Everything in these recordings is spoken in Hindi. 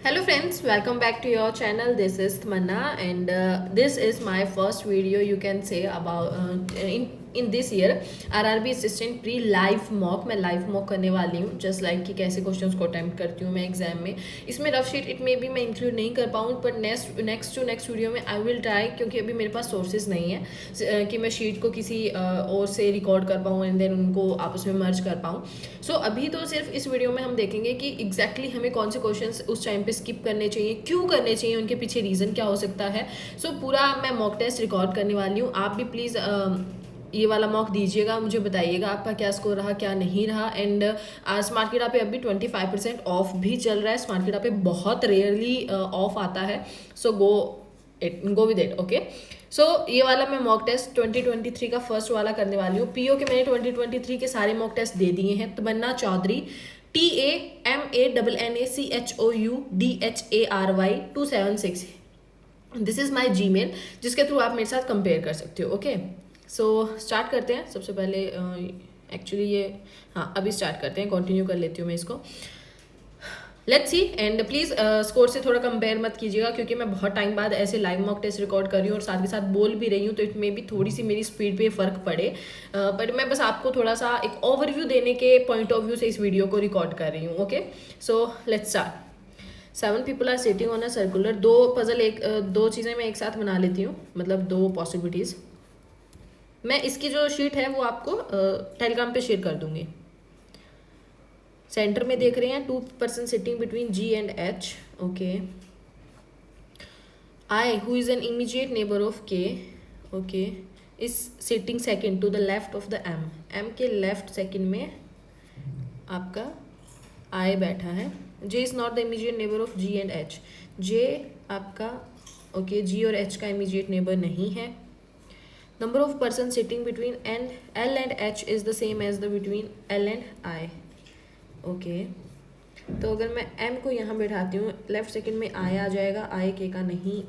Hello friends, welcome back to your channel. This is Tamanna and this is my first video you can say about in this year RRB assistant pre live mock. मैं लाइव मॉक करने वाली हूँ जस्ट लाइक कि कैसे क्वेश्चंस को अटेम्प्ट करती हूँ मैं एग्जाम में. इसमें रफ शीट इट में भी मैं इंक्लूड नहीं कर पाऊँ बट नेक्स्ट वीडियो में आई विल ट्राई, क्योंकि अभी मेरे पास सोर्सेज नहीं है कि मैं शीट को किसी और से रिकॉर्ड कर पाऊँ एंड देन उनको आपस में मर्ज कर पाऊँ. सो अभी तो सिर्फ इस वीडियो में हम देखेंगे कि एग्जैक्टली हमें कौन से क्वेश्चंस उस टाइम पे स्किप करने चाहिए, क्यों करने चाहिए, उनके पीछे रीज़न क्या हो सकता है. सो पूरा मैं मॉक टेस्ट रिकॉर्ड करने वाली हूँ. आप भी प्लीज़ ये वाला मॉक दीजिएगा, मुझे बताइएगा आपका क्या स्कोर रहा क्या नहीं रहा. एंड स्मार्ट किडा पे अभी 25% ऑफ भी चल रहा है. स्मार्ट किडा पे बहुत रेयरली ऑफ आता है. सो गो विद इट. ओके, सो ये वाला मैं मॉक टेस्ट 2023 का फर्स्ट वाला करने वाली हूँ. पीओ के मैंने 2023 के सारे मॉक टेस्ट दे दिए हैं. Tamanna Chaudhary TAMANNACHOUDHARY 276 this is my Gmail, जिसके थ्रू आप मेरे साथ कंपेयर कर सकते हो. ओके, सो स्टार्ट करते हैं. सबसे पहले एक्चुअली अभी स्टार्ट करते हैं. कंटिन्यू कर लेती हूँ मैं इसको. Let's see. And please score से थोड़ा कंपेयर मत कीजिएगा, क्योंकि मैं बहुत टाइम बाद ऐसे लाइव मॉक टेस्ट रिकॉर्ड कर रही हूँ और साथ के साथ बोल भी रही हूँ, तो इसमें भी थोड़ी सी मेरी स्पीड पे फ़र्क पड़े. बट मैं बस आपको थोड़ा सा एक ओवरव्यू देने के पॉइंट ऑफ व्यू से इस वीडियो को रिकॉर्ड कर रही हूँ. Okay, so let's start. 7 people are sitting on a circular. दो चीज़ें मैं एक साथ बना लेती हूँ, मतलब दो पॉसिबिलिटीज़. मैं इसकी जो शीट है वो आपको टेलीग्राम पे शेयर कर दूंगी. सेंटर में देख रहे हैं 2 person sitting between G and H. Okay, I who is an immediate neighbor of K, okay, is sitting second to the left of the M. M के लेफ्ट सेकंड में आपका I बैठा है. J is not the immediate neighbor of G and H. J आपका ओके G और H का immediate neighbor नहीं है. Number of persons sitting between L and H is the same as the between L and I. Okay, तो अगर मैं M को यहाँ बैठाती हूँ, लेफ्ट सेकंड में I आ जाएगा. I K का नहीं,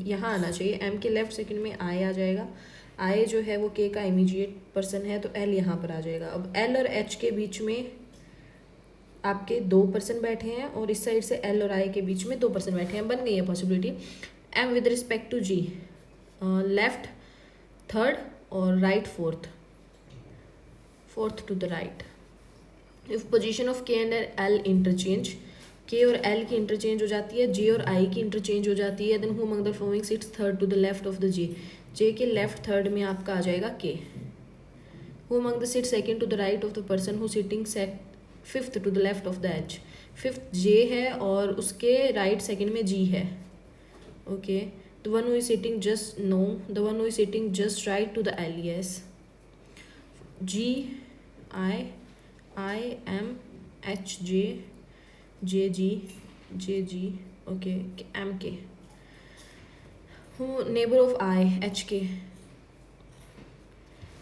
यहाँ आना चाहिए. M के लेफ्ट सेकंड में I आ जाएगा. I जो है वो K का इमीडिएट पर्सन है, तो L यहाँ पर आ जाएगा. अब L और H के बीच में आपके 2 पर्सन बैठे हैं और इस साइड से L और I के बीच में 2 पर्सन बैठे हैं. बन गई है possibility. M with respect to G, left third और right fourth to the right. If position of K and L interchange, K और L की इंटरचेंज हो जाती है, J और I की इंटरचेंज हो जाती है, then who among the following sits third to the left of the J. J के लेफ्ट थर्ड में आपका आ जाएगा K. Who among the sit second to the right of the person who sitting fifth to the left of the H. Fifth J है और उसके राइट सेकंड में G है. Okay, the one who is sitting just no, the one who is sitting just right to the L. Yes, G I M H J J G J G. okay, M K. who neighbor of I H K.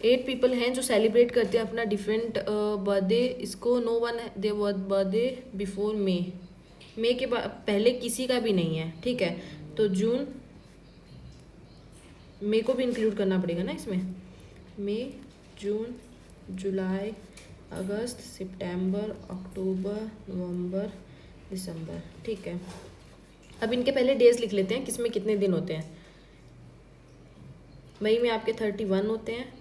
8 people हैं जो सेलिब्रेट करते हैं अपना डिफरेंट बर्थडे. इसको नो वन दे बर्थडे बिफोर मे के पहले किसी का भी नहीं है. ठीक है, तो जून, मे को भी इंक्लूड करना पड़ेगा ना इसमें. मई, जून, जुलाई, अगस्त, सितंबर, अक्टूबर, नवंबर, दिसंबर. ठीक है, अब इनके पहले डेज लिख लेते हैं किसमें कितने दिन होते हैं. मई में आपके 31 होते हैं,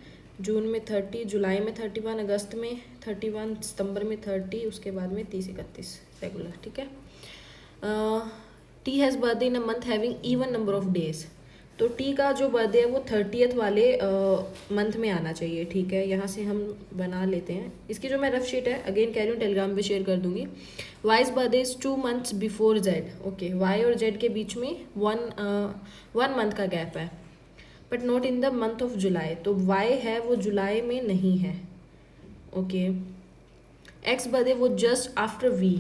जून में 30, जुलाई में 31, अगस्त में 31, सितंबर में 30, उसके बाद में 30-31 रेगुलर. ठीक है. T has birthday in a month having even number of days. तो T का जो बर्थडे है वो 30th वाले मंथ में आना चाहिए. ठीक है, यहाँ से हम बना लेते हैं. इसकी जो मैं रफ शीट है अगेन कह रही हूँ टेलीग्राम पे शेयर कर दूंगी. Wise birthday is 2 months before Z. Okay, Y और Z के बीच में वन मंथ का गैप है, but not in the month of July. तो Y है वो जुलाई में नहीं है. ओके, X बर्थडे वो just after V.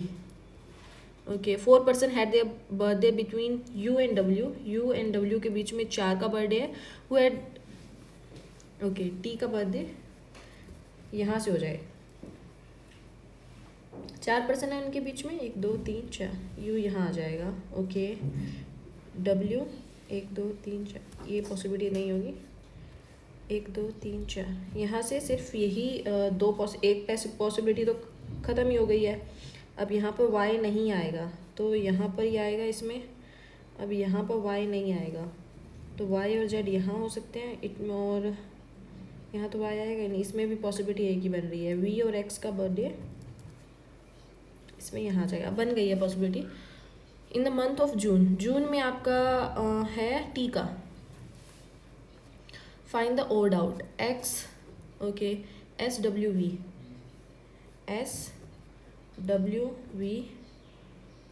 Okay, 4 person had their birthday between U and W. U and W के बीच में 4 का बर्थडे है. हु हैड ओके T का बर्थडे यहाँ से हो जाए. 4 पर्सन है उनके बीच में, 1 2 3 4. U यहाँ आ जाएगा. ओके, W 1 2 3 4, ये पॉसिबिलिटी नहीं होगी. 1 2 3 4, यहाँ से सिर्फ यही एक पॉसिबिलिटी तो ख़त्म ही हो गई है. अब यहाँ पर Y नहीं आएगा. तो यहाँ पर ही आएगा इसमें। अब यहाँ पर y नहीं आएगा, तो y और z यहाँ हो सकते हैं और यहाँ तो y आएगा नहीं। इसमें भी पॉसिबिलिटी एक ही बन रही है, v और x का बर्थडे इसमें यहाँ आ जाएगा। बन गई है possibility. In the month of June, जून में आपका है टी का। Find the odd out x, okay, SWV,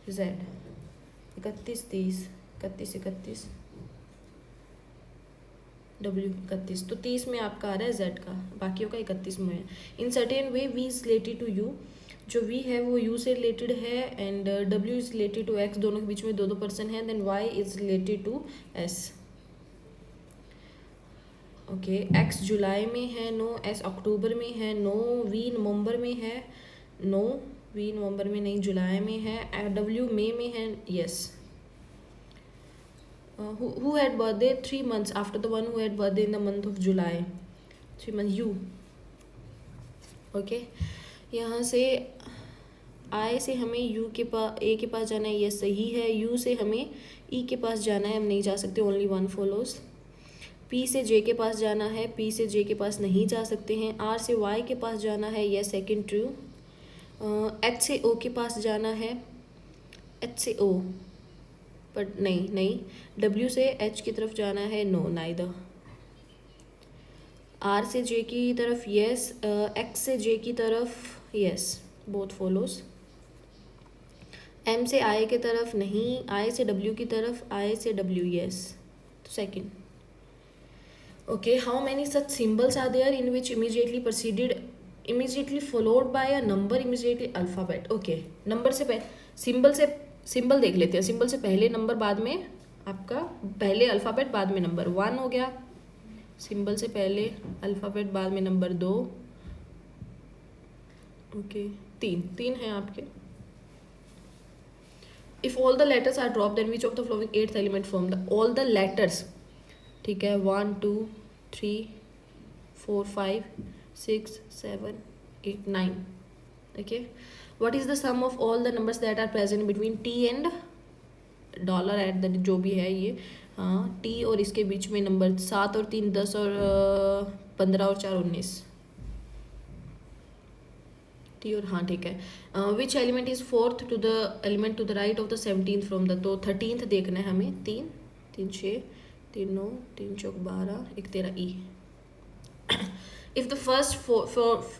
Z 31 30 31 31 W 31, तो 30 में आपका आ रहा है Z का, बाकियों का 31 में है। In certain way V is related to U, जो V है वो U से रिलेटेड है, and W is related to X, दोनों के बीच में 2-2 पर्सन है। Then Y is related to S। Okay, X जुलाई में है, नो। S अक्टूबर में है, नो। V नवंबर में है, नो। V नवंबर में नहीं, जुलाई में है। W मई में है, yes. Who had birthday 3 months after the one who had birthday in the month of July? 3 months, you. Okay, यहाँ से I से हमें U के पास, A के पास जाना है, ये सही है। U से हमें E के पास जाना है, हम नहीं जा सकते, ओनली वन फॉलोज। P से J के पास जाना है, P से J के पास नहीं जा सकते हैं। R से Y के पास जाना है, यह सेकेंड ट्रू। H से O के पास जाना है, H से O, बट नहीं। W से H की तरफ जाना है, नो, नाइदर। R से J की तरफ यस, X से J की तरफ यस, बोथ फॉलोज। M से I की तरफ नहीं, I से W की तरफ, I से W यस, तो second. Okay, how many such symbols are there in which immediately followed by a number immediately alphabet. Okay, number से पहले सिंबल देख लेते हैं। सिंबल से पहले नंबर, बाद में आपका पहले अल्फ़ाबेट, बाद में नंबर। 1 हो गया, सिंबल से पहले अल्फ़ाबेट, बाद में नंबर 2। ओके, 3 हैं आपके। If all the letters are drop then which of the following 8th element form the all the letters. ठीक है, 1 2 3 4 5 6 7 8 9। Okay, what is the sum of all the numbers that are present between t and dollar at the, जो भी है ये, हाँ, t और इसके बीच में नंबर 7 और 3 10 और 15 और 4 19, t और, हाँ ठीक है। Which element is fourth to the element to the right of the 17th from the, तो 13th देखना है हमें। 3 3 6 3 9 3 4 12 1 13 ई। इफ़ द फर्स्ट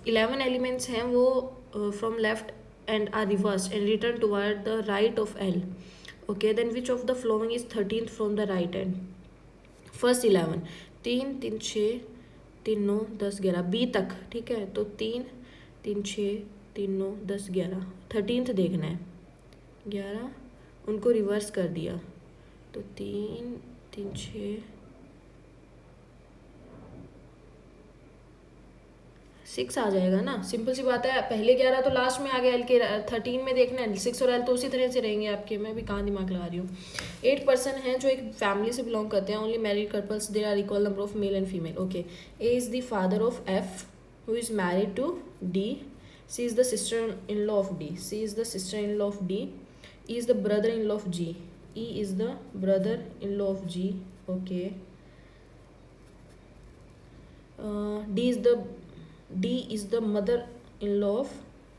11 एलिमेंट्स हैं वो from left and are reversed and return toward the right of L. Okay, then which of the following is 13th from the right end? First 11, 3 3 6 3 9 10 11 B तक, ठीक है, तो 3 3 6 3 9 10 11, 13th देखना है। 11 उनको रिवर्स कर दिया, तो 3 3 6 6 आ जाएगा ना, सिंपल सी बात है। पहले 11 तो लास्ट में आ गया, एल के 13 में देखना है। 6 और एल तो उसी तरह से रहेंगे आपके, मैं भी कहाँ दिमाग लगा रही हूँ। 8 पर्सन हैं जो एक फैमिली से बिलोंग करते हैं, only married couples, there are equal number of male and female. Okay, A is the father of F who is married to D, C is the sister in law of D, C is the sister in law of D, E is the brother in law of G, E is the brother in law of G. Okay, D is the D is the mother-in-law of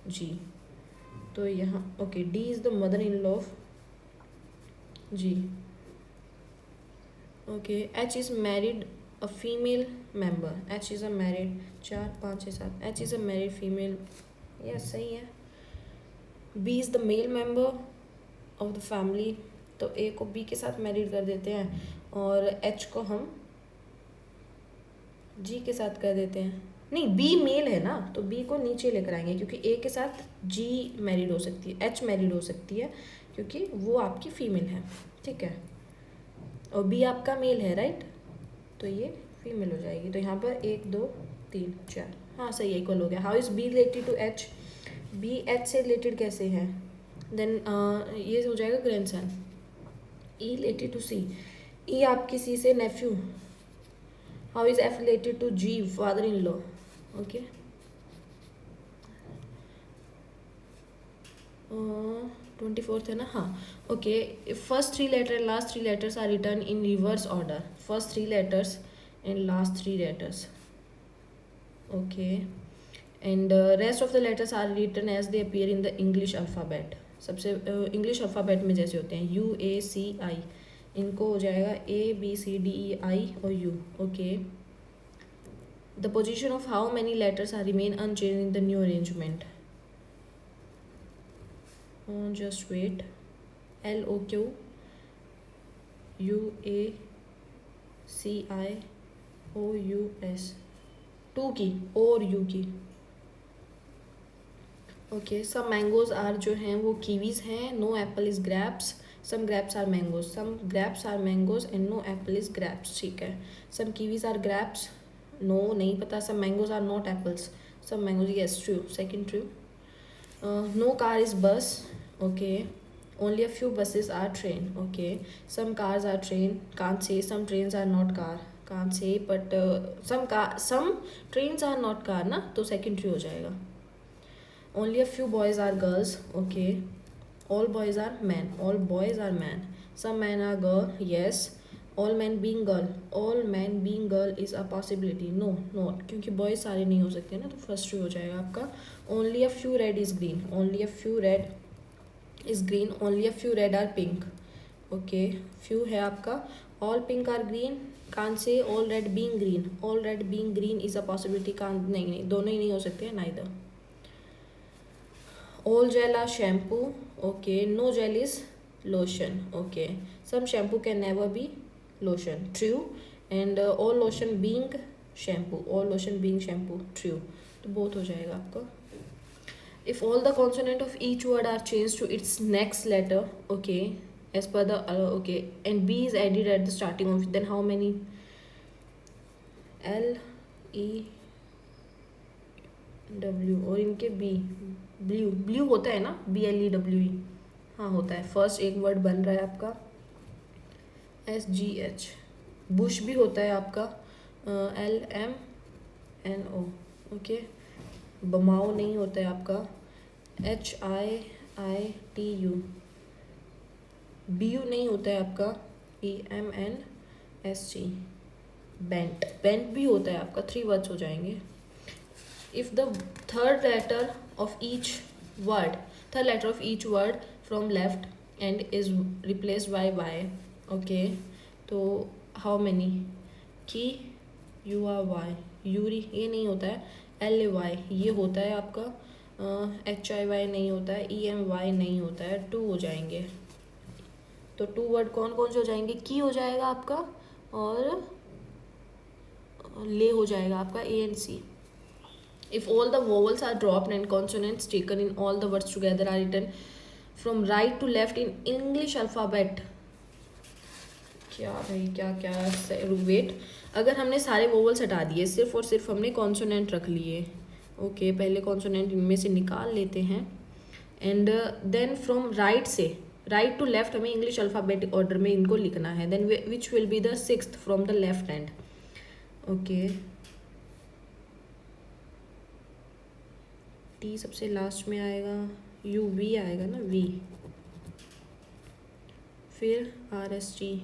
G, तो यहाँ okay, D is the mother-in-law of G. Okay, H is married a female member, H is a married 4 5 6 7, H is a married female, yes सही है। B is the male member of the family, तो A को B के साथ मैरिड कर देते हैं और H को हम G के साथ कर देते हैं। नहीं, बी मेल है ना, तो बी को नीचे लेकर आएंगे क्योंकि ए के साथ जी मैरिड हो सकती है, एच मैरिड हो सकती है क्योंकि वो आपकी फीमेल है, ठीक है, और बी आपका मेल है, राइट, तो ये फीमेल हो जाएगी। तो यहाँ पर 1 2 3 4, हाँ सही है, इक्वल हो गया। How is B related to H, B H से रिलेटेड कैसे है, देन ये हो जाएगा grandson. E related to C, E आपकी सी से nephew. How is F related to G, father in law. Okay, 24th है ना, हाँ okay. First three letter and last three letters are return in reverse order. First three letters and last three letters, okay. And rest of the letters are return as they appear in the English alphabet. सबसे इंग्लिश अल्फ़ाबेट में जैसे होते हैं UACI, इनको हो जाएगा ABCDEI और U, okay. The position of how many letters are remain unchange in the new arrangement. Just wait. LOQ UACI OUS, टू की और यू की, ओके. सम मैंगोज आर जो हैं वो कीवीज हैं. No apple is grapes. Some grapes are mangoes. Some grapes are mangoes and no apple is grapes, ठीक है. Some kiwis are grapes, no नहीं पता. Some mangoes are not apples. Some mangoes, yes true, second true. No car is bus, okay. Only a few buses are train, okay. Some cars are train, can't say. Some trains are not car, can't say. But some trains are not car ना, तो second tree हो जाएगा. Only a few boys are girls, okay. All boys are men. All boys are man. Some men are girl, yes. All men being girl. All men being girl is a possibility, no, not, क्योंकि boys सारे नहीं हो सकते ना, तो first tree हो जाएगा आपका. Only a few red is green. Only a few red is green. Only a few red are pink, okay. few है आपका. all pink are green, can't say. all red being green. all red being green is a possibility, can't, नहीं, दोनों ही नहीं हो सकते हैं, neither. all gel are shampoo, okay. no gel is lotion, okay. some shampoo can never be lotion, true. and all lotion being shampoo. all lotion being shampoo, true. तो both हो जाएगा आपका. If all the consonant of each word are changed to its next letter, okay, as per the okay, and B is added at the starting of it, then how many? L E W और इनके B, ब्लू होता है ना, BLEWE, हाँ होता है. फर्स्ट एक वर्ड बन रहा है आपका SGH. बुश भी होता है आपका LMNO, ओके. बमाओ नहीं होता है आपका HIITU. BU नहीं होता है आपका EMNSG. बेंट भी होता है आपका. 3 वर्ड्स हो जाएंगे. If the third letter of each word from left end is replaced by Y, okay. तो हाउ मैनी? की URY, यूरी ये नहीं होता है. LY ये होता है आपका. HIY नहीं होता है. EMY नहीं होता है. 2 हो जाएंगे. तो 2 वर्ड कौन कौन से हो जाएंगे? की हो जाएगा आपका और ले हो जाएगा आपका ANC. If all the vowels are dropped and consonants taken in all the words together are written from right to left in English alphabet. क्या भाई क्या वेट. अगर हमने सारे वोवल्स हटा दिए, सिर्फ और सिर्फ हमने कॉन्सोनेंट रख लिए, ओके. पहले कॉन्सोनेंट इनमें से निकाल लेते हैं. And then from right to left हमें इंग्लिश अल्फ़ाबेटिक ऑर्डर में इनको लिखना है. Then which will be the 6th from the left hand, okay. T सबसे लास्ट में आएगा. UV आएगा ना, V. फिर RST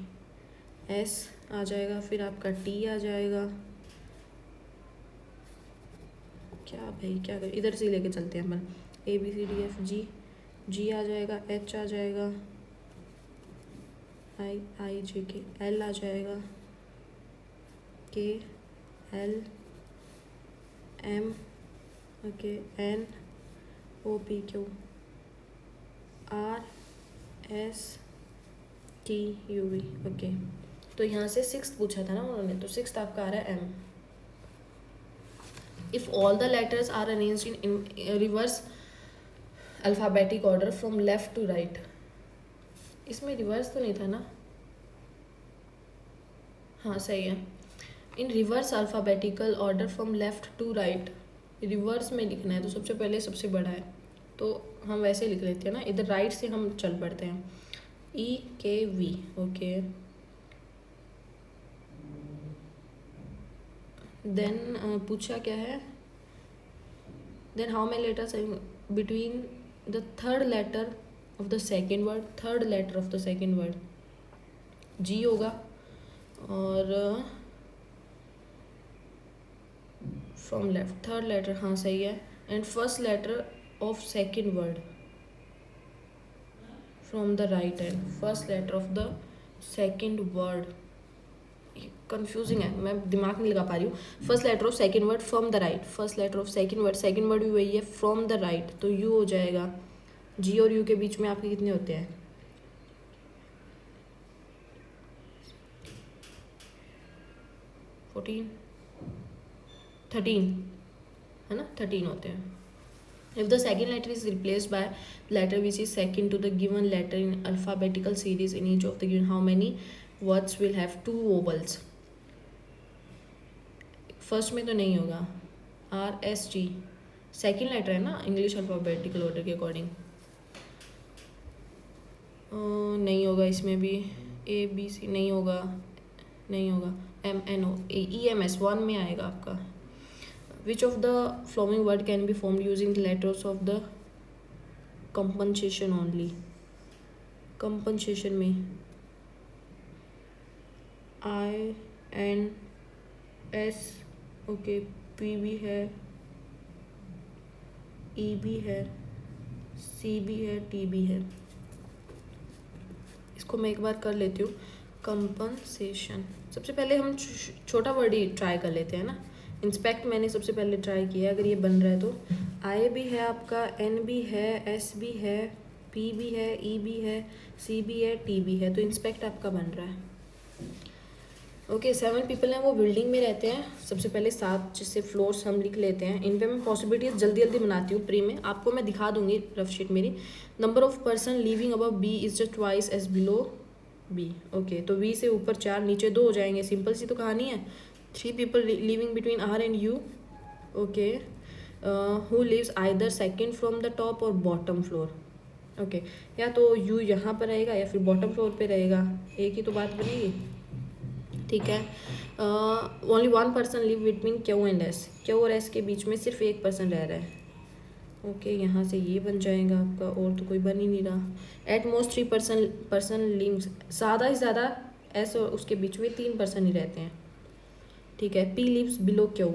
S आ जाएगा. फिर आपका T आ जाएगा. क्या भाई क्या कर, इधर से लेके चलते हैं अपन. ABCDFG, G आ जाएगा. H आ जाएगा. IJK, L आ जाएगा. K L M, okay. N O P Q R S T U V, okay. तो यहाँ से 6th पूछा था ना उन्होंने, तो 6th आपका आ रहा है M. If all the letters are arranged in reverse alphabetic order from left to right. इसमें रिवर्स तो नहीं था ना, हाँ सही है. In reverse alphabetical order from left to right, reverse में लिखना है तो सबसे पहले सबसे बड़ा है, तो हम वैसे लिख लेते हैं ना. इधर राइट से हम चल पड़ते हैं. EKV, okay. देन पूछा क्या है? Then how many letters between the third letter of the second word, third letter of the second word G होगा, और फ्रॉम लेफ्ट थर्ड लेटर, हाँ सही है, and first letter of second word from the right hand, first letter of the second word, confusing है, मैं दिमाग नहीं लगा पा रही हूँ। First letter of second word from the right, first letter of second word भी वही है, फ्रॉम द राइट, तो यू हो जाएगा। जी और यू के बीच में आपके कितने होते हैं? 14 13 है ना, 13 होते हैं। If the second letter is replaced by letter which is second to the given letter in alphabetical series in each of the given, how many words will have 2 vowels? First में तो नहीं होगा, R S G second letter है ना इंग्लिश अल्फाबेटिकल ऑर्डर के अकॉर्डिंग, नहीं होगा इसमें भी, ए बी सी नहीं होगा, नहीं होगा, M N O E M S 1 में आएगा आपका। Which of the following word can be formed using the letters of the compensation only? Compensation में I N S, okay, P भी है, ई भी है, सी भी है, टी भी है। इसको मैं एक बार कर लेती हूँ, कंपनसेशन। सबसे पहले हम छोटा वर्ड ही ट्राई कर लेते हैं ना, इंस्पेक्ट मैंने सबसे पहले ट्राई किया, अगर ये बन रहा है तो आई भी है आपका, एन भी है, एस भी है, पी भी है, ई भी है, सी भी है, टी भी है, तो इंस्पेक्ट आपका बन रहा है। ओके 7 पीपल हैं, वो बिल्डिंग में रहते हैं। सबसे पहले 7 जिससे फ्लोर्स हम लिख लेते हैं, इन पे मैं पॉसिबिलिटीज जल्दी जल्दी बनाती हूँ प्री में, आपको मैं दिखा दूंगी रफ शीट मेरी। Number of person living above B is just twice as below B. Okay तो वी से ऊपर 4 नीचे 2 हो जाएंगे, सिंपल सी तो कहानी है। 3 people living between R and U, okay, who lives either second from the top और बॉटम फ्लोर। ओके या तो यू यहाँ पर रहेगा या फिर बॉटम फ्लोर पे रहेगा, एक ही तो बात बनेगी, ठीक है। Only 1 person live between Q and S, Q और एस के बीच में सिर्फ एक पर्सन रह रहा है। ओके यहाँ से ये बन जाएगा आपका, और तो कोई बन ही नहीं रहा। एट मोस्ट 3 पर्सन लिव्स, ज़्यादा से ज़्यादा एस और उसके बीच में 3 पर्सन ही रहते हैं, ठीक है। P lives below Q,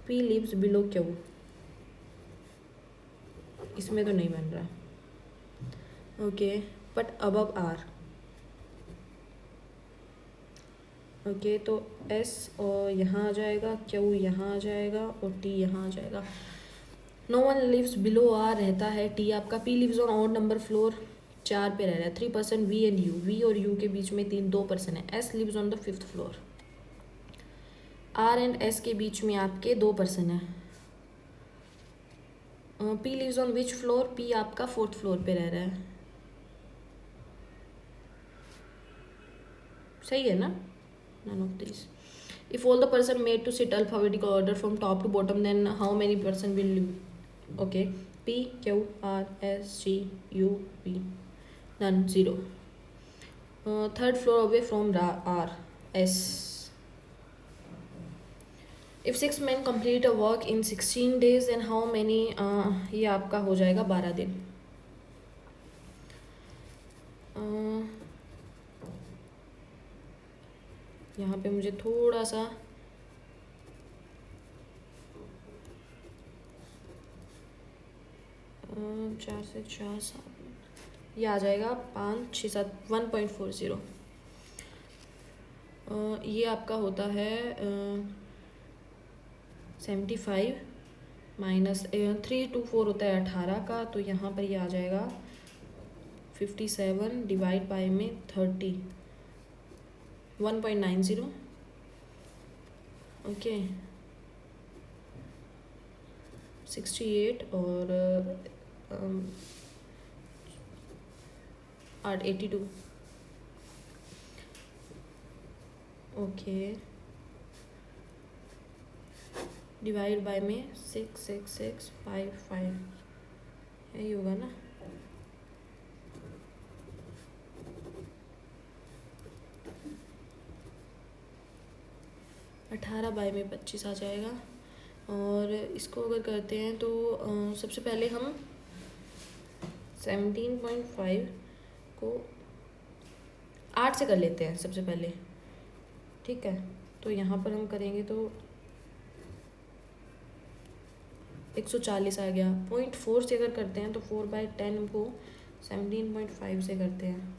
P lives below Q, इसमें तो नहीं बन रहा। Okay but above R, okay तो एस और यहाँ आ जाएगा, क्यू यहाँ आ जाएगा और टी यहाँ आ जाएगा। No one lives below R रहता है टी आपका। P lives on odd number floor, 4 पे रह रहा है। 3 person V and U, V और यू के बीच में 2 पर्सन है। S lives on the 5th floor, R and S के बीच में आपके 2 पर्सन है। P lives on which floor, P आपका 4th फ्लोर पे रह रहा है, सही है ना। None of these. If all the person made to sit alphabetical order from top to bottom, then how many person will live? Okay, P, Q, R, S, G, U, P. None, 0. Third floor away from R, S. If 6 men complete a work in 16 days, then how many? ये आपका हो जाएगा 12 दिन। यहाँ पे मुझे थोड़ा सा चार से 4 7 ये आ जाएगा 5 6 7 1.40। ये आपका होता है 75 माइनस 3 2 4 होता है 18 का, तो यहाँ पर ये आ जाएगा 57 डिवाइड बाय में 30, 1.90। ओके 68 और 82। ओके डिवाइड बाय में 66655, यही होगा ना। अठारह बाय में 25 आ जाएगा। और इसको अगर करते हैं तो सबसे पहले हम 17.5 को 8 से कर लेते हैं सबसे पहले, ठीक है। तो यहाँ पर हम करेंगे तो 140 आ गया। 0.4 से अगर करते हैं तो 4/10 को 17.5 से करते हैं,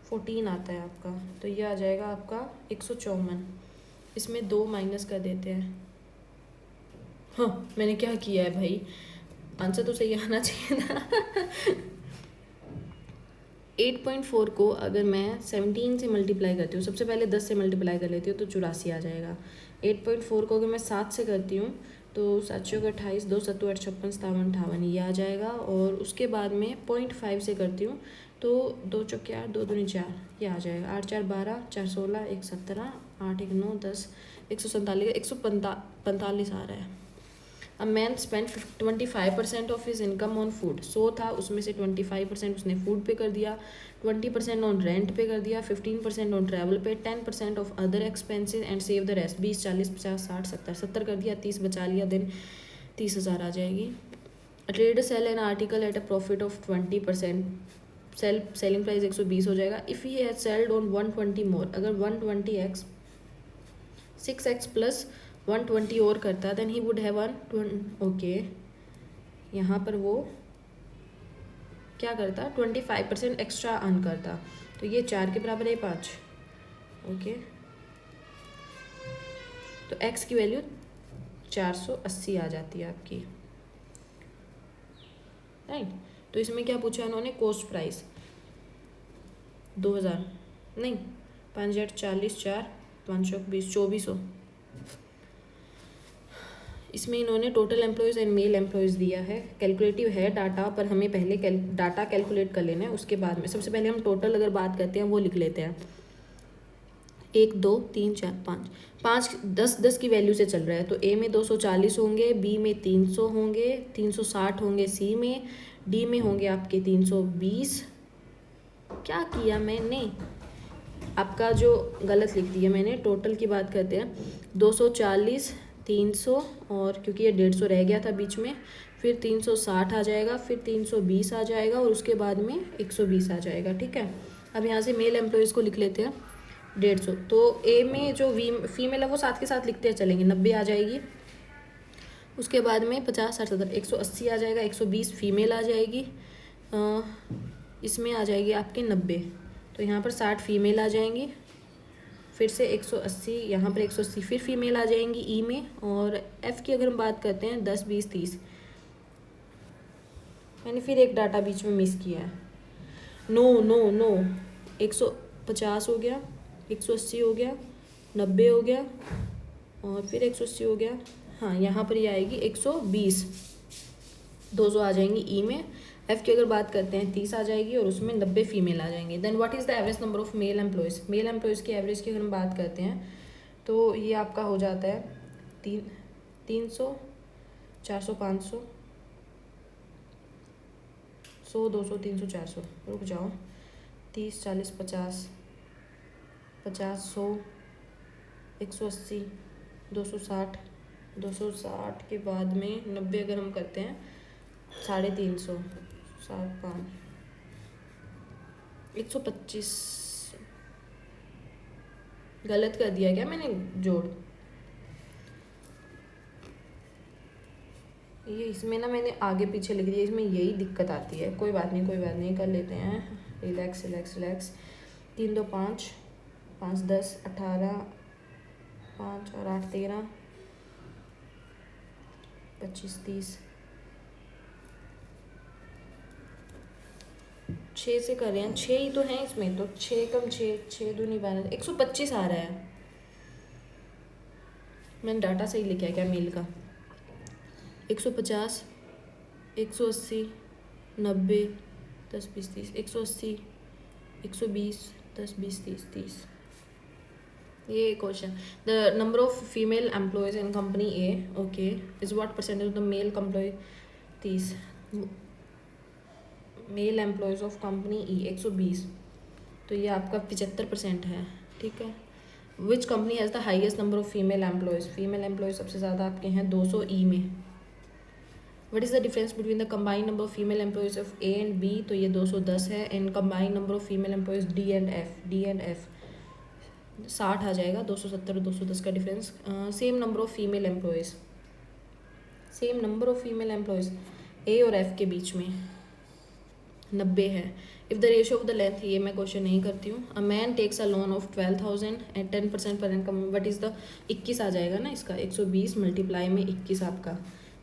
14 आता है आपका। तो ये आ जाएगा आपका 154। इसमें 2 माइनस कर देते हैं। हाँ मैंने क्या किया है भाई, आंसर तो सही आना चाहिए था। 8.4 को अगर मैं 17 से मल्टीप्लाई करती हूँ, सबसे पहले 10 से मल्टीप्लाई कर लेती हूँ तो 84 आ जाएगा। 8.4 को अगर मैं 7 से करती हूँ तो 7 को 28, 2 7 8 56 57 58 ये आ जाएगा। और उसके बाद में 0.5 से करती हूँ तो 2 चौके 8, 2 दूनी 4 ये आ जाएगा। 8 4 12, 4 16, 1 17, 8 1 9 10, 147, 145 आ रहा है। A man spend 25% of his income on food. 100 था, उसमें से 25% उसने फूड पे कर दिया, 20% ऑन रेंट पे कर दिया, 15% ऑन ट्रैवल पे, 10% of other expenses and save the rest. 20 40 50 60 70 कर दिया, 30 बचा लिया, देन 30,000 आ जाएगी। Trader sell an article at a profit of 20%, selling price 120 हो जाएगा। If he has sold on 120 more, अगर 120x 6x प्लस 120 और करता then he would have okay, यहाँ पर वो क्या करता, 25% एक्स्ट्रा अर्न करता। तो ये 4 के बराबर है 5, ओके। तो x की वैल्यू 480 आ जाती है आपकी, राइट। तो इसमें क्या पूछा उन्होंने, कॉस्ट प्राइस 2000 नहीं 5 8 40 4 5 20 2400। इसमें इन्होंने total employees and male employees दिया है। कैलकुलेटिव है डाटा, पर हमें पहले डाटा कैलकुलेट कर लेना है, उसके बाद में सबसे पहले हम टोटल अगर बात करते हैं वो लिख लेते हैं। 1 2 3 4 5 5 10 10 की वैल्यू से चल रहा है। तो ए में 240 होंगे, बी में 300 होंगे, 360 होंगे सी में, डी में होंगे आपके 320। क्या किया मैंने, आपका जो गलत लिख दिया मैंने। टोटल की बात करते हैं, 240 300 और क्योंकि ये 150 रह गया था बीच में, फिर 360 आ जाएगा, फिर 320 आ जाएगा और उसके बाद में 120 आ जाएगा, ठीक है। अब यहाँ से मेल एम्प्लॉयज़ को लिख लेते हैं 150। तो ए में जो फीमेल है वो साथ के साथ लिखते चलेंगे, 90 आ जाएगी। उसके बाद में 50 60 70 180 आ जाएगा, 120 फीमेल आ जाएगी, इसमें आ जाएगी आपके 90। तो यहाँ पर 60 फीमेल आ जाएंगी, फिर से 180, यहाँ पर 180 फिर फीमेल आ जाएंगी ई में। और एफ़ की अगर हम बात करते हैं 10 20 30, मैंने फिर एक डाटा बीच में मिस किया है, नो नो नो 150 हो गया, 180 हो गया, 90 हो गया और फिर 180 हो गया। हाँ यहाँ पर ये आएगी 120, 200 आ जाएंगी ई में। एफ़ की अगर बात करते हैं 30 आ जाएगी और उसमें 90 फीमेल आ जाएंगे। Then what is the average number of male employees. Male employees की एवरेज की अगर हम बात करते हैं तो ये आपका हो जाता है 300 400 500 100 200 300 400, रुक जाओ, 30 40 50 50 100 180 260 260 के बाद में 90 अगर हम करते हैं 350 7 5 125। गलत कर दिया क्या मैंने जोड़, ये इसमें ना मैंने आगे पीछे लिख दिया, इसमें यही दिक्कत आती है। कोई बात नहीं कोई बात नहीं, कर लेते हैं, रिलैक्स रिलैक्स रिलैक्स। 3 2 5 5 10 18 5 और 8 13 25 30 6 से कर रहे हैं, 6 ही तो हैं इसमें, तो 6 कम 6 दूनी 12 125 आ रहा है। मैंने डाटा सही लिखा है क्या मेल का, 150 180 90 10 20 30 180 120 10 20 30 30। ये question, the number of female employees in company A okay is what percentage of the male employee 30, male employees of company E 120, तो ये आपका 75% है, ठीक है। Which company has the highest number of female employees, female employees सबसे ज़्यादा आपके हैं 200 ई में। What is the difference between the combined number of female employees of A and B, तो ये 210 है, and combined number of female employees D and F, D and F 60 आ जाएगा, 270 और 210 का difference. Same number of female employees, same number of female employees A और एफ के बीच में 90 है। If the ratio of the length, ये मैं क्वेश्चन नहीं करती हूँ। A man takes a loan of 12,000 and 10% पर इनकम, वट इज़ द 21 आ जाएगा ना इसका, 120 मल्टीप्लाई में 21 आपका,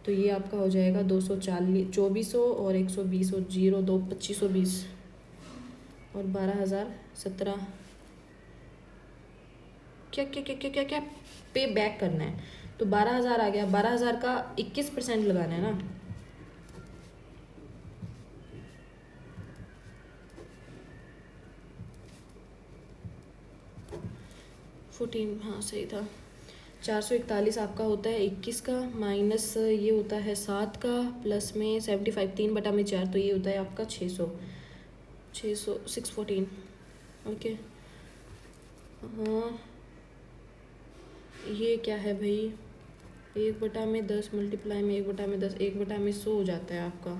तो ये आपका हो जाएगा 240, 2400 और 120 और 0 2 2520 और 12,000 17, क्या क्या क्या क्या क्या क्या पे बैक करना है, तो 12,000 आ गया। 12,000 का 21% लगाना है ना, 14, हाँ सही था। 441 आपका होता है 21 का, माइनस ये होता है 7 का, प्लस में 75 3/4, तो ये होता है आपका 600 614। ओके, हाँ ये क्या है भाई, 1/10 मल्टीप्लाई में 1/10, 1/100 हो जाता है आपका,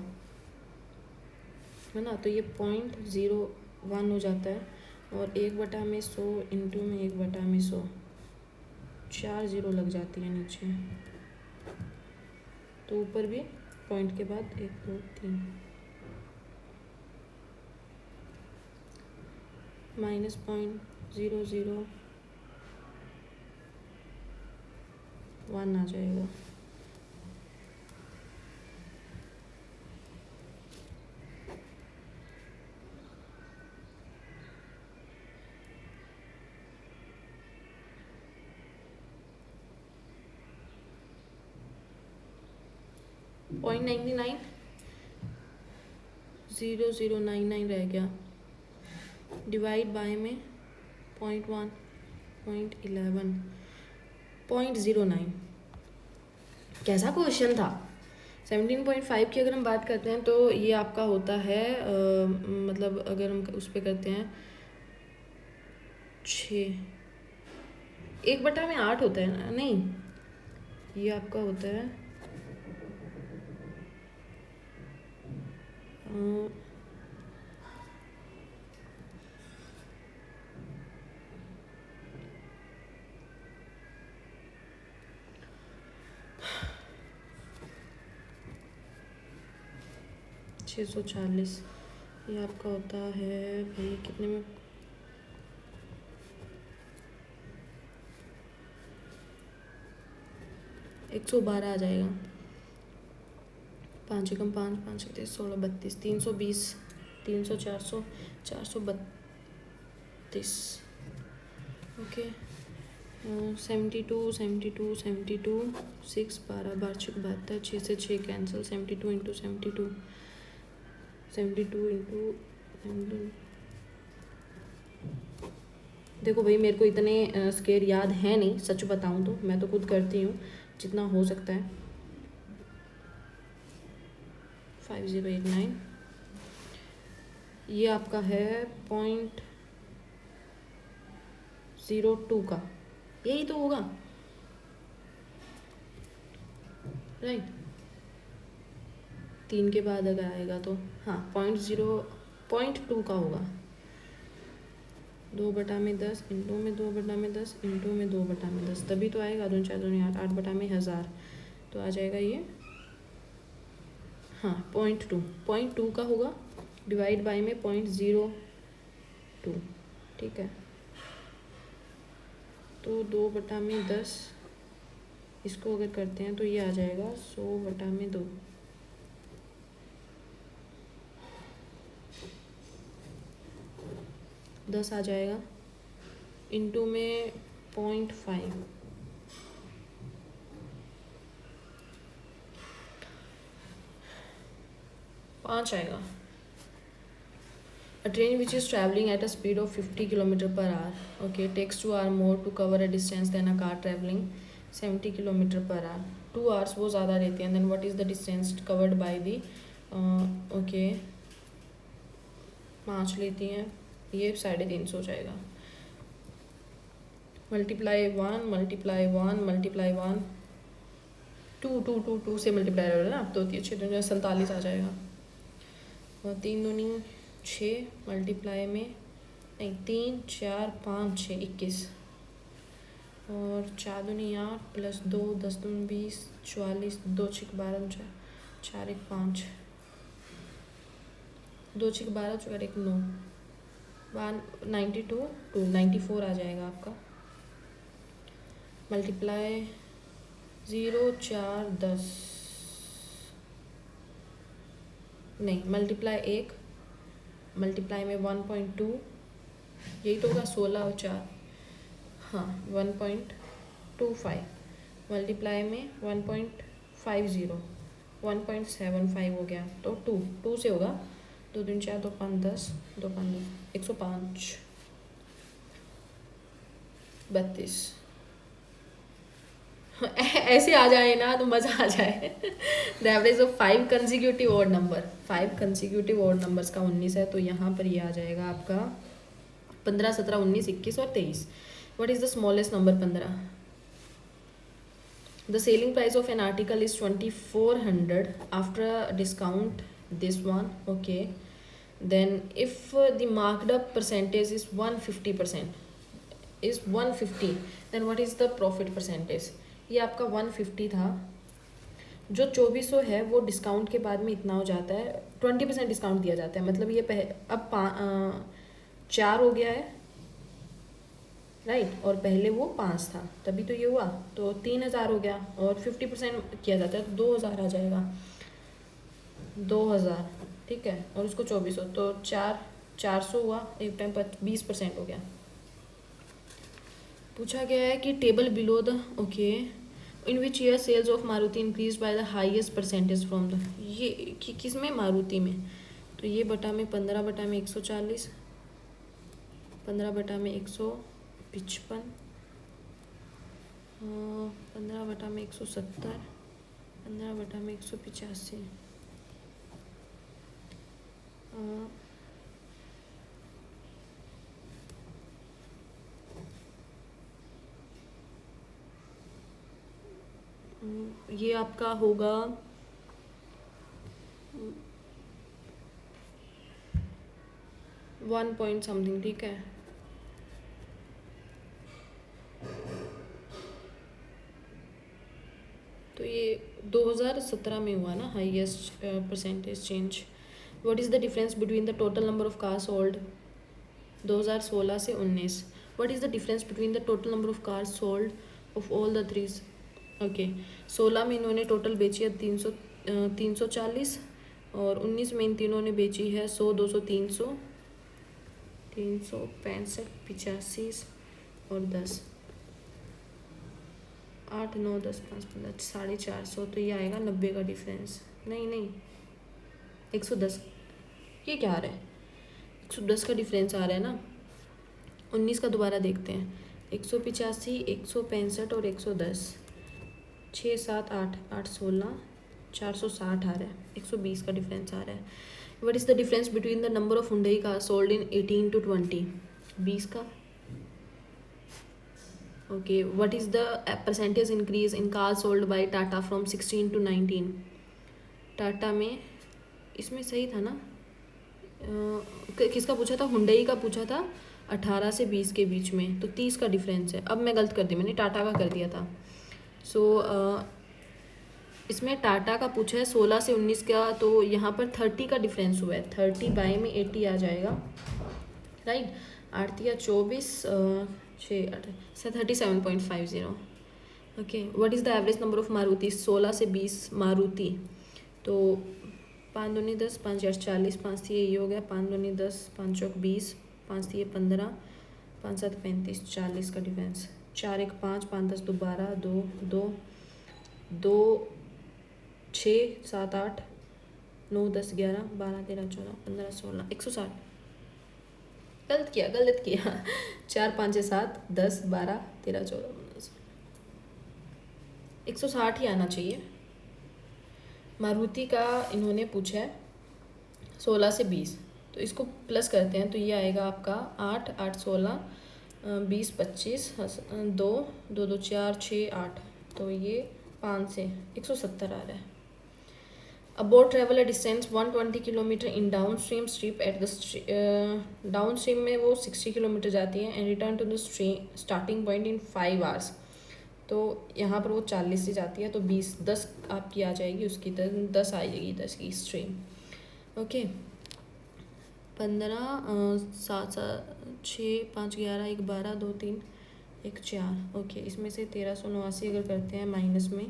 है ना, तो ये 0.01 हो जाता है, और 1/100 इंटू में 1/100, 4 0 लग जाती है नीचे, तो ऊपर भी पॉइंट के बाद 1 2 3 -0.001 आ जाएगा। .99 0099 रह गया, डिवाइड बाय में 0.1 0.11 0.09। कैसा क्वेश्चन था। 17.5 की अगर हम बात करते हैं तो ये आपका होता है मतलब अगर हम उस पर करते हैं 6, 1/8 होता है ना, नहीं ये आपका होता है 640, ये आपका होता है भाई कितने में, 112 आ जाएगा, 5 एकम 5 5 31 16 32 320 300 400 432। ओके, 72 72 72 6 12 12 72, 6 से 6 कैंसिल, 72 इंटू 72 72 इंटू, देखो भाई मेरे को इतने स्केयर याद है नहीं, सच बताऊँ तो मैं तो खुद करती हूँ जितना हो सकता है। 5089, ये आपका है 0.02 का, यही तो होगा राइट, 3 के बाद अगर आएगा तो हाँ 0.2 का होगा, 2/10 इंटू में 2/10 इंटू में 2/10, तभी तो आएगा 2 4 2 8 8/1000, तो आ जाएगा ये हाँ 0.2 का होगा, डिवाइड बाय में 0.02, ठीक है, तो 2/10 इसको अगर करते हैं तो ये आ जाएगा 100/2, 10 आ जाएगा, इंटू में 0.5, 5 आएगा। A train which is traveling at a speed of 50 km/h, okay, takes 2 hours more to cover a distance than a car traveling 70 km/h. 2 hours वो ज़्यादा रहती हैं, then what is the distance covered by the okay 5 लेती हैं, ये 350 हो जाएगा, मल्टीप्लाई 1 मल्टीप्लाई 1 मल्टीप्लाई 1 2 से मल्टीप्लाई हो रहा है ना, तो 47 आ जाएगा। और 3 दूनी 6 मल्टीप्लाई में नहीं 3 4 5 6 21 और 4 दूनी 8 प्लस 2 10 दूनी 20 44 2 6 12 4 1 5 2 6 12 4 1 9 92 94 आ जाएगा आपका। मल्टीप्लाई 0 4 10 नहीं मल्टीप्लाई 1 मल्टीप्लाई में 1.2 यही तो होगा 16 और 4 हाँ 1.25 मल्टीप्लाई में 1.50 1.75 हो गया तो 2 से होगा 2 3 4 2 5 10 2 5 105 32 ऐसे आ जाए ना तो मज़ा आ जाए। The average of 5 consecutive odd number 5 consecutive odd numbers का 19 है, तो यहाँ पर ये आ जाएगा आपका 15 17 19 21 और 23। What is the smallest number 15? The selling price of an article is 2400 after discount this one okay. Then if the marked up percentage is 150% is 150 then what is the profit percentage? ये आपका 150 था, जो 2400 है वो डिस्काउंट के बाद में इतना हो जाता है, 20% डिस्काउंट दिया जाता है, मतलब ये अब 4 हो गया है राइट, और पहले वो 5 था तभी तो ये हुआ, तो 3000 हो गया और 50% किया जाता है तो 2000 आ जाएगा 2000 ठीक है, और उसको 2400 तो 400 हुआ, एक टाइम पर 20% हो गया। पूछा गया है कि table below the okay in which year sales of Maruti increase by the highest percentage from the, ये किस में मारुति में, तो ये बटा में 15 बटा में 140 15 बटा में 155 15 बटा में 170 15 बटा में 185 ये आपका होगा 1 पॉइंट समथिंग ठीक है। तो ये 2017 में हुआ ना highest percentage change. What is the difference between the total number of car sold 2016 से 19? What is the difference between the total number of car sold off all the threes okay. 16 में इन्होंने टोटल बेची है 340 और 19 में इन तीनों ने बेची है 100 200 300 365 85 और 10 8 9 10 5 15 450 तो ये आएगा 90 का डिफरेंस, नहीं 110 ये क्या आ रहा है 110 का डिफरेंस आ रहा है ना। 19 का दोबारा देखते हैं 185 165 और 110 6 7 8 8 16 460 आ रहा है, 120 का डिफरेंस आ रहा है। What is the difference between the number of Hyundai car sold in 18 to 20 20 का okay. What is the percentage increase in car sold by Tata from 16 to 19? Tata में इसमें सही था ना, किसका पूछा था, हुंडई का पूछा था 18 से 20 के बीच में, तो 30 का डिफरेंस है। अब मैं गलत कर दी, मैंने टाटा का कर दिया था। सो इसमें टाटा का पूछा है 16 से 19 का, तो यहाँ पर 30 का डिफरेंस हुआ है, 30 बाई में 80 आ जाएगा राइट। 8 या 24 6 8 37.50 okay. What is the average number of Maruti 16 से 20 मारुति, तो 5 दूनी 10 5 8 40 5 थी ये हो गया 5 दूनी 10 5 चौक 20 5 थी 15 5 7 35 40 का डिफरेंस 4 1 5 5 10 2 12 2 2 2 6 7 8 9 10 11 12 13 14 15 16 160 गलत किया 4 5 6 7 10 12 13 14 15 160 ही आना चाहिए। मारुति का इन्होंने पूछा है 16 से 20, तो इसको प्लस करते हैं तो ये आएगा आपका 8 8 16 20 25 दो दो दो 4 6 8, तो ये 5 से 170 आ रहा है। A boat travel a distance 120 kilometre in down stream strip at the down stream में वो 60 किलोमीटर जाती है and return to the starting point in 5 hours. तो यहाँ पर वो 40 से जाती है, तो 20 10 आपकी आ जाएगी, उसकी 10 आएगी 10 की स्ट्रीम। ओके, 15 7 7 6 5 11 1 12 2 3 1 4। ओके, इसमें से 1389 अगर करते हैं माइनस में,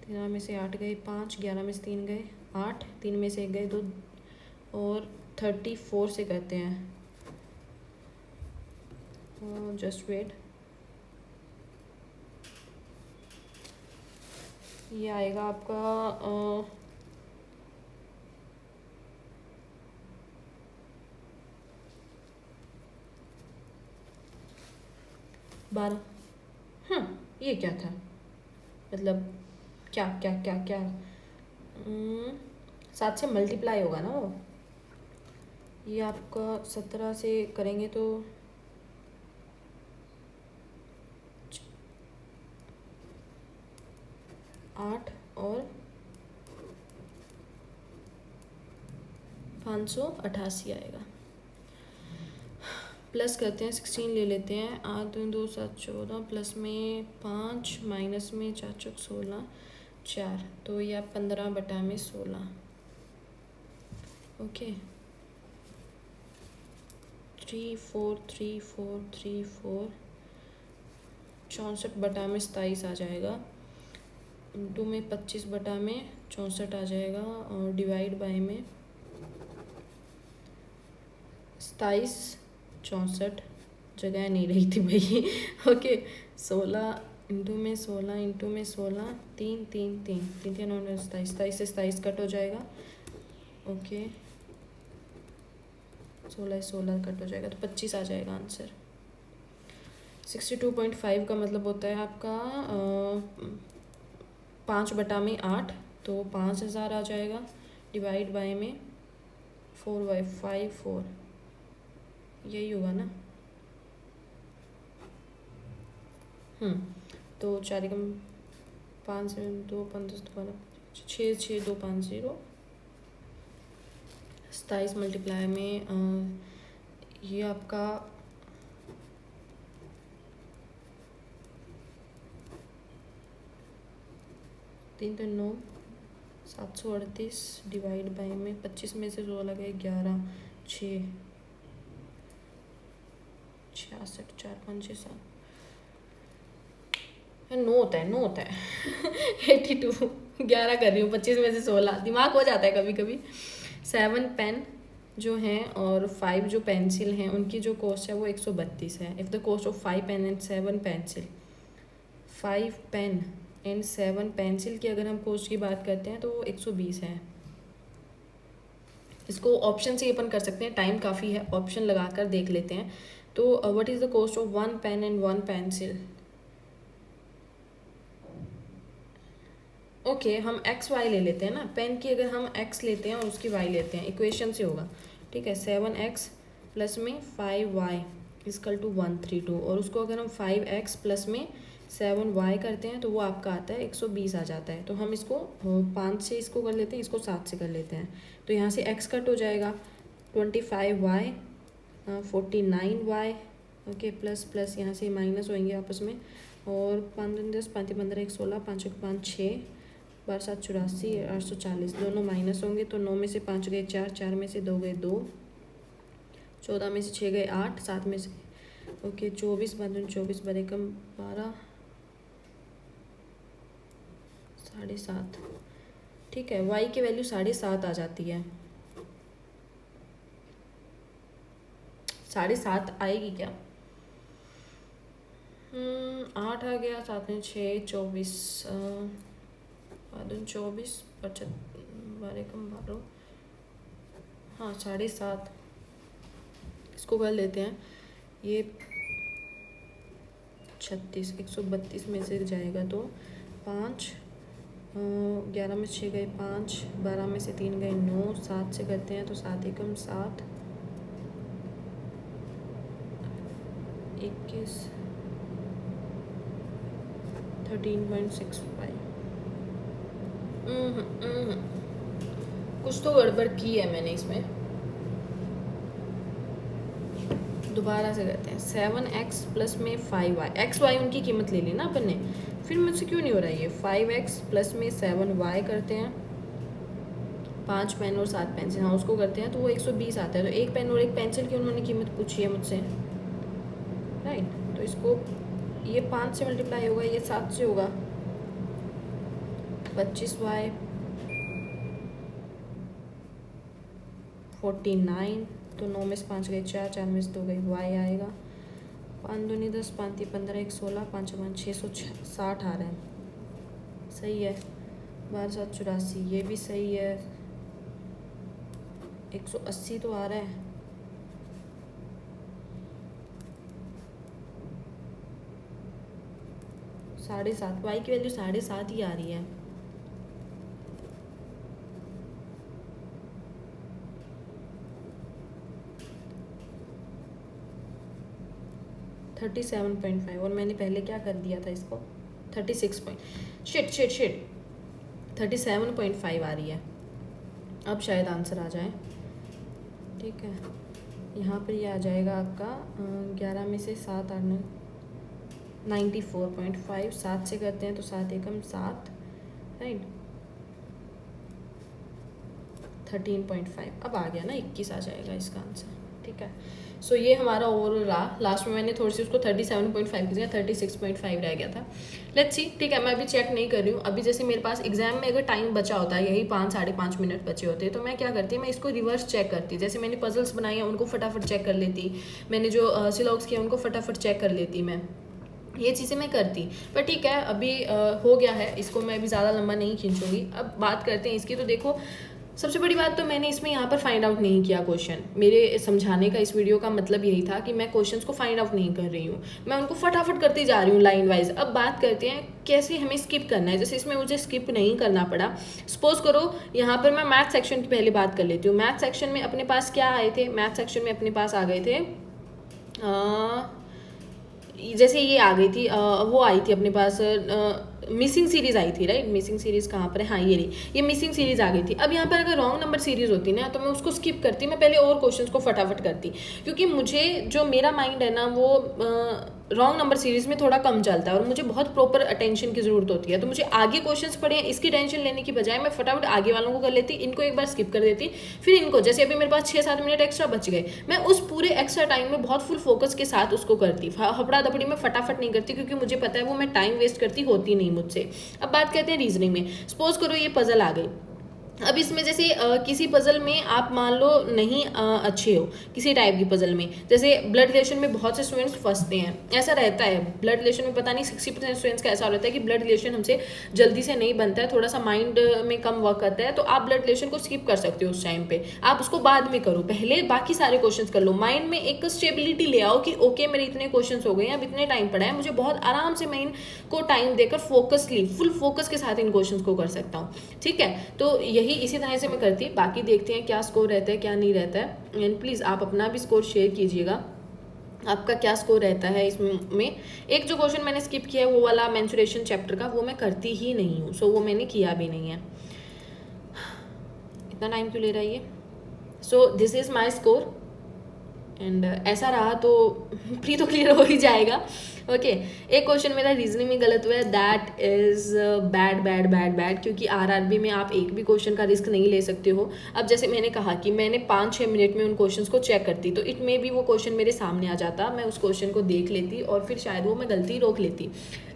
13 में से 8 गए 5, 11 में से 3 गए 8, 3 में से 1 गए 2, और 34 से करते हैं। जस्ट वेट, ये आएगा आपका 12। ये क्या था, मतलब क्या क्या क्या क्या 7 से मल्टीप्लाई होगा ना वो, ये आपका 17 से करेंगे तो 8 और 588 आएगा। प्लस करते हैं, 16 ले लेते हैं, 8 2 2 7 14, प्लस में 5, माइनस में 4 चौक 16 4, तो ये आप 15 बटा में 16। ओके, 3 4 3 4 3 4, 64 बटा में 27 आ जाएगा, इंटू में 25 बटा में 64 आ जाएगा, और डिवाइड बाय में 27 64 जगह नहीं रही थी भाई। ओके, 16 इंटू में 16 इंटू में 16, 3 3 3 3 3 9 27, 27 से 27 कट हो जाएगा। ओके, 16 16 कट हो जाएगा, तो 25 आ जाएगा आंसर। 62.5 का मतलब होता है आपका 5 बटा में 8, तो 5000 आ जाएगा, डिवाइड बाय में 4/5 4, यही होगा ना। तो 4 एकम 5 से 2 5 10 12 6 6 2 5 0, 27 मल्टीप्लाई में ये आपका 3 3 9 738, डिवाइड बाय में 25 में से 16 गए 11 6 66 4 5 6 7, 9 होता है 9 होता है। 82 11 कर रही हूँ, 25 में से 16 दिमाग हो जाता है कभी कभी। 7 पेन जो हैं और 5 जो पेंसिल हैं, उनकी जो कॉस्ट है वो 132 है। If the cost of 5 pen and 7 pencil, 5 pen and 7 pencil की अगर हम कॉस्ट की बात करते हैं तो वो 120 है। इसको ऑप्शन से अपन कर सकते हैं, टाइम काफ़ी है, ऑप्शन लगा कर देख लेते हैं। तो what is the cost of 1 pen and 1 pencil. Okay, हम एक्स वाई ले लेते हैं ना, पेन की अगर हम एक्स लेते हैं और उसकी वाई लेते हैं, इक्वेशन से होगा, ठीक है। 7x प्लस में 5y इजकल टू 132, और उसको अगर हम 5x प्लस में 7y करते हैं तो वो आपका आता है 120 आ जाता है। तो हम इसको 5 से इसको कर लेते हैं, इसको 7 से कर लेते हैं, तो यहाँ से x कट हो जाएगा, 25y 49y, okay, plus plus यहाँ से माइनस होंगे आपस में, और 5 10 5 15 1 16 5 1 5 6 12 7 84 840, दोनों माइनस होंगे, तो 9 में से 5 गए 4, 4 में से 2 गए 2, 14 में से 6 गए 8, 7 में से ओके 24 बंधन 24 बड़े कम 12 7.5, ठीक है। y की वैल्यू 7.5 आ जाती है, 7.5 आएगी क्या? 8 आ गया, 7 में 6 24 24 12 कम 12, हाँ 7.5, इसको कर लेते हैं, ये 36 132 में से जाएगा तो 5, 11 में 6 गए 5, 12 में से 3 गए 9, 7 से करते हैं तो 7 एकम 7, 21 13.65। कुछ तो गड़बड़ की है मैंने इसमें। दोबारा से करते हैं। 7x प्लस में 5y, एक्स वाई उनकी कीमत ले ली ना अपन ने, फिर मुझसे क्यों नहीं हो रहा है ये। 5x प्लस में 7y करते हैं, 5 पेन और 7 पेंसिल, हाँ उसको करते हैं तो वो 120 आता है। तो एक पेन और एक पेंसिल की उन्होंने कीमत पूछी है मुझसे, राइट। तो इसको ये 5 से मल्टीप्लाई होगा, ये 7 से होगा, 25y 49, तो 9 में से 5 गए 4, 4 में से 2 गई, y आएगा 5 दूनी 10, 5 3 15, 1 16, 5 5 660 आ रहा है, सही है। 12 7 84, ये भी सही है। 180 तो आ रहा है। साढ़े सात, वाई की वैल्यू 7.5 ही आ रही है। $37.5, और मैंने पहले क्या कर दिया था इसको 36 पॉइंट, शिट 37.5 आ रही है। अब शायद आंसर आ जाए, ठीक है। यहाँ पर ये आ जाएगा आपका 11 में से 7 8 9, 94.5। 7 से करते हैं तो 7 एकम 7, राइट। 13.5 अब आ गया ना, 21 आ जाएगा इसका आंसर, ठीक है। सो ये हमारा ओवरऑल रहा। लास्ट में मैंने थोड़ी सी उसको 37.5 की जगह 36.5 रह गया था। लेट्स सी, ठीक है। मैं अभी चेक नहीं कर रही हूँ। अभी जैसे मेरे पास एग्जाम में अगर टाइम बचा होता है, यही 5 साढ़े 5 मिनट बचे होते, तो मैं क्या करती, मैं इसको रिवर्स चेक करती। जैसे मैंने पजल्स बनाई हैं उनको फटाफट चेक कर लेती, मैंने जो सिलॉक्स किया उनको फटाफट चेक कर लेती, मैं ये चीज़ें मैं करती। पर ठीक है, अभी हो गया है, इसको मैं अभी ज़्यादा लंबा नहीं खींचूंगी। अब बात करते हैं इसकी। तो देखो, सबसे बड़ी बात तो मैंने इसमें यहाँ पर फाइंड आउट नहीं किया क्वेश्चन। मेरे समझाने का इस वीडियो का मतलब यही था कि मैं क्वेश्चंस को फाइंड आउट नहीं कर रही हूँ, मैं उनको फटाफट करती जा रही हूँ लाइन वाइज। अब बात करते हैं कैसे हमें स्किप करना है। जैसे इसमें मुझे स्किप नहीं करना पड़ा। सपोज करो यहाँ पर मैं मैथ सेक्शन की पहले बात कर लेती हूँ। मैथ सेक्शन में अपने पास क्या आए थे, मैथ सेक्शन में अपने पास आ गए थे जैसे ये आ गई थी, वो आई थी अपने पास मिसिंग सीरीज आई थी, राइट। मिसिंग सीरीज कहाँ पर है, हाँ ये रही, ये मिसिंग सीरीज आ गई थी। अब यहाँ पर अगर रॉन्ग नंबर सीरीज होती ना तो मैं उसको स्किप करती, मैं पहले और क्वेश्चंस को फटाफट करती, क्योंकि मुझे जो मेरा माइंड है ना वो रॉन्ग नंबर सीरीज में थोड़ा कम चलता है और मुझे बहुत प्रॉपर अटेंशन की जरूरत होती है। तो मुझे आगे क्वेश्चंस पढ़े हैं इसकी टेंशन लेने की बजाय मैं फटाफट आगे वालों को कर लेती, इनको एक बार स्किप कर देती, फिर इनको, जैसे अभी मेरे पास 6-7 मिनट एक्स्ट्रा बच गए, मैं उस पूरे एक्स्ट्रा टाइम में बहुत फुल फोकस के साथ उसको करती। हपड़ा दपड़ी में फटाफट नहीं करती, क्योंकि मुझे पता है वो मैं टाइम वेस्ट करती होती नहीं मुझसे। अब बात करते हैं रीजनिंग में। सपोज करो ये पजल आ गई। अब इसमें जैसे किसी पजल में आप मान लो नहीं अच्छे हो, किसी टाइप की पजल में, जैसे ब्लड रिलेशन में बहुत से स्टूडेंट्स फंसते हैं, ऐसा रहता है ब्लड रिलेशन में। पता नहीं 60% स्टूडेंट्स का ऐसा रहता है कि ब्लड रिलेशन हमसे जल्दी से नहीं बनता है, थोड़ा सा माइंड में कम वर्क करता है। तो आप ब्लड रिलेशन को स्किप कर सकते हो उस टाइम पे, आप उसको बाद में करो, पहले बाकी सारे क्वेश्चन कर लो। माइंड में एक स्टेबिलिटी ले आओ कि ओके मेरे इतने क्वेश्चन हो गए हैं, अब इतने टाइम पड़ा है, मुझे बहुत आराम से मैं इनको टाइम देकर फोकसली फुल फोकस के साथ इन क्वेश्चन को कर सकता हूँ, ठीक है। तो इसी तरह से मैं करती। बाकी देखते हैं क्या स्कोर रहता है क्या नहीं रहता है। एंड प्लीज़ आप अपना भी स्कोर शेयर कीजिएगा, आपका क्या स्कोर रहता है इसमें। एक जो क्वेश्चन मैंने स्किप किया है वो वाला मेंस्ट्रुएशन चैप्टर का, वो मैं करती ही नहीं हूँ, सो वो मैंने किया भी नहीं है। इतना टाइम क्यों ले रहा है ये। So this is my score and ऐसा रहा तो प्री तो क्लियर हो ही जाएगा। ओके एक क्वेश्चन मेरा रीजनिंग में गलत हुआ है, दैट इज़ बैड, क्योंकि आरआरबी में आप एक भी क्वेश्चन का रिस्क नहीं ले सकते हो। अब जैसे मैंने कहा कि मैंने 5-6 मिनट में उन क्वेश्चंस को चेक करती, तो इट में भी वो क्वेश्चन मेरे सामने आ जाता, मैं उस क्वेश्चन को देख लेती और फिर शायद वो मैं गलती रोक लेती।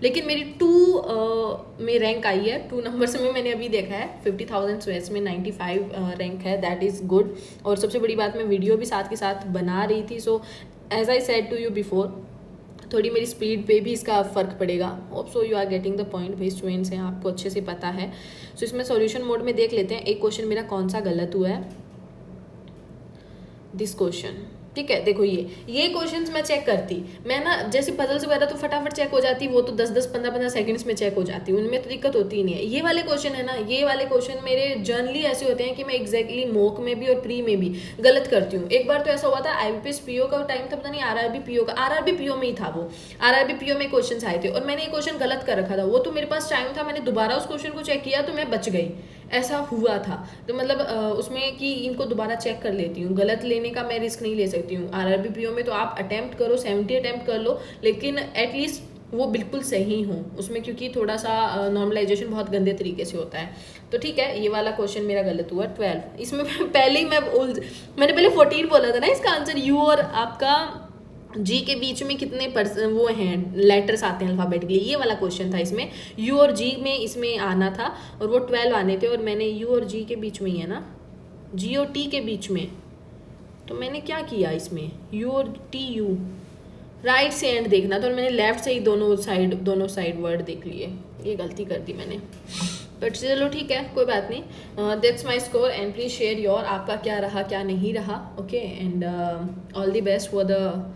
लेकिन मेरी 2 में रैंक आई है, 2 नंबर्स में मैंने अभी देखा है, 50,000 स्वेट्स में 95 रैंक है, दैट इज़ गुड। और सबसे बड़ी बात मैं वीडियो भी साथ के साथ बना रही थी। So as I said to you before, थोड़ी मेरी स्पीड पे भी इसका फ़र्क पड़ेगा। Hope so you are getting the point, भाई स्टूडेंट्स हैं आपको अच्छे से पता है। सो इसमें सॉल्यूशन मोड में देख लेते हैं एक क्वेश्चन मेरा कौन सा गलत हुआ है। दिस क्वेश्चन, ठीक है, देखो ये क्वेश्चंस मैं चेक करती, मैं ना जैसे पजल्स वगैरह तो फटाफट चेक हो जाती, वो तो 10-10 15-15 सेकंड्स में चेक हो जाती, उनमें तो दिक्कत होती ही नहीं है। ये वाले क्वेश्चन है ना, ये वाले क्वेश्चन मेरे जनरली ऐसे होते हैं कि मैं एग्जैक्टली मॉक में भी और प्री में भी गलत करती हूँ। एक बार तो ऐसा हुआ था, IBPS PO का टाइम था, पता नहीं RRB PO का, RRB PO में ही था वो, RRB PO में क्वेश्चन आए थे और मैंने ये क्वेश्चन गलत कर रखा था। वो तो मेरे पास टाइम था, मैंने दोबारा उस क्वेश्चन को चेक किया तो मैं बच गई, ऐसा हुआ था। तो मतलब उसमें कि इनको दोबारा चेक कर लेती हूँ, गलत लेने का मैं रिस्क नहीं ले सकती हूँ। RRB PO में तो आप अटेम्प्ट करो, 70 अटेम्प्ट कर लो, लेकिन एटलीस्ट वो बिल्कुल सही हो उसमें, क्योंकि थोड़ा सा नॉर्मलाइजेशन बहुत गंदे तरीके से होता है। तो ठीक है, ये वाला क्वेश्चन मेरा गलत हुआ 12। इसमें पहले ही मैंने पहले 14 बोला था ना इसका आंसर। यू और आपका जी के बीच में कितने वो हैं लेटर्स आते हैं अल्फ़ाबेट के लिए, ये वाला क्वेश्चन था। इसमें यू और जी में इसमें आना था और वो 12 आने थे, और मैंने यू और जी के बीच में ही है ना, जी और टी के बीच में, तो मैंने क्या किया इसमें, यू और टी, यू राइट से एंड देखना था और मैंने लेफ्ट से ही दोनों साइड वर्ड देख लिए, ये गलती कर दी मैंने। बट चलो ठीक है, कोई बात नहीं। That's my score and please share your, आपका क्या रहा क्या नहीं रहा। Okay, and all the best for the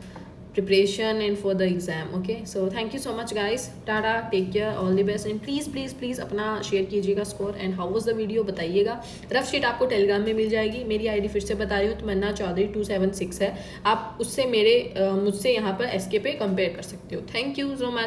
preparation and for the exam. Okay, so thank you so much guys, tata, take care, all the best, and please अपना शेयर कीजिएगा score and how was the video बताइएगा। रफ शीट आपको टेलीग्राम में मिल जाएगी, मेरी आईडी फिर से बता रही हूँ, तमन्ना चौधरी 276 है, आप उससे मुझसे यहाँ पर SK पे कंपेयर कर सकते हो। Thank you so much.